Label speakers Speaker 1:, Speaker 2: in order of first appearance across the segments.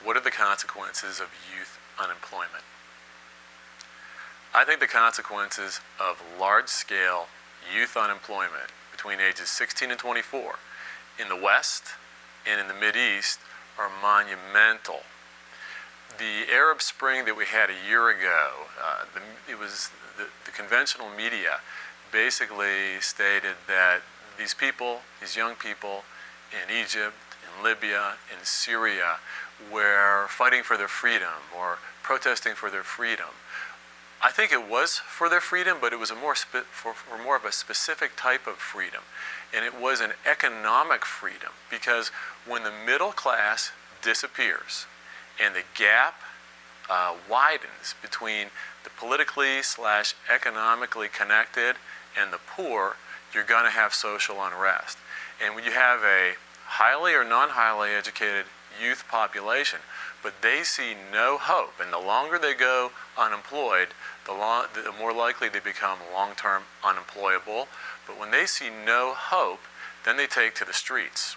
Speaker 1: what are the consequences of youth unemployment? I think the consequences of large-scale youth unemployment between ages 16 and 24 in the West and in the Mideast are monumental. The Arab Spring that we had a year ago, the conventional media basically stated that these people, these young people in Egypt, in Libya, in Syria, were fighting for their freedom or protesting for their freedom. I think it was for their freedom, but it was for more of a specific type of freedom. And it was an economic freedom, because when the middle class disappears and the gap widens between the politically/economically connected and the poor, you're going to have social unrest. And when you have a highly or non-highly educated youth population, but they see no hope, and the longer they go unemployed, the more likely they become long-term unemployable. But when they see no hope, then they take to the streets.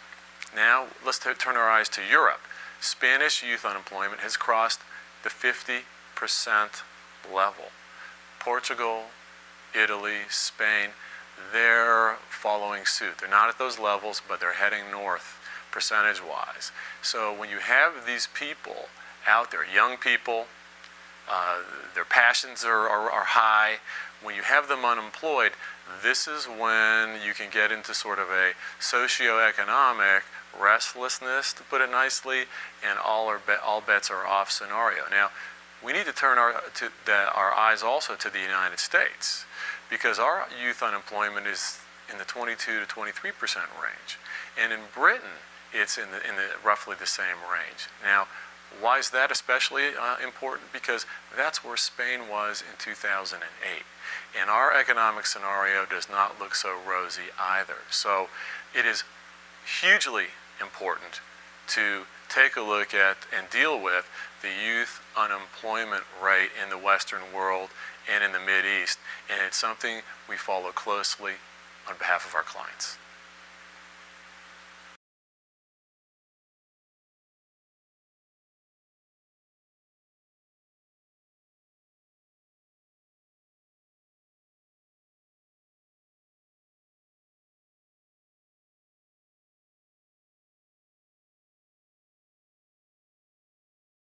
Speaker 1: Now, let's turn our eyes to Europe. Spanish youth unemployment has crossed the 50% level. Portugal, Italy, Spain, they're following suit. They're not at those levels, but they're heading north percentage-wise. So when you have these people out there, young people, their passions are high, when you have them unemployed, this is when you can get into sort of a socioeconomic restlessness, to put it nicely, and all bets are off scenario. Now, we need to turn our eyes also to the United States, because our youth unemployment is in the 22 to 23% range, and in Britain it's in the roughly the same range. Now, why is that especially important? Because that's where Spain was in 2008, and our economic scenario does not look so rosy either. So it is hugely important to take a look at and deal with the youth unemployment rate in the Western world and in the Mideast, and it's something we follow closely on behalf of our clients.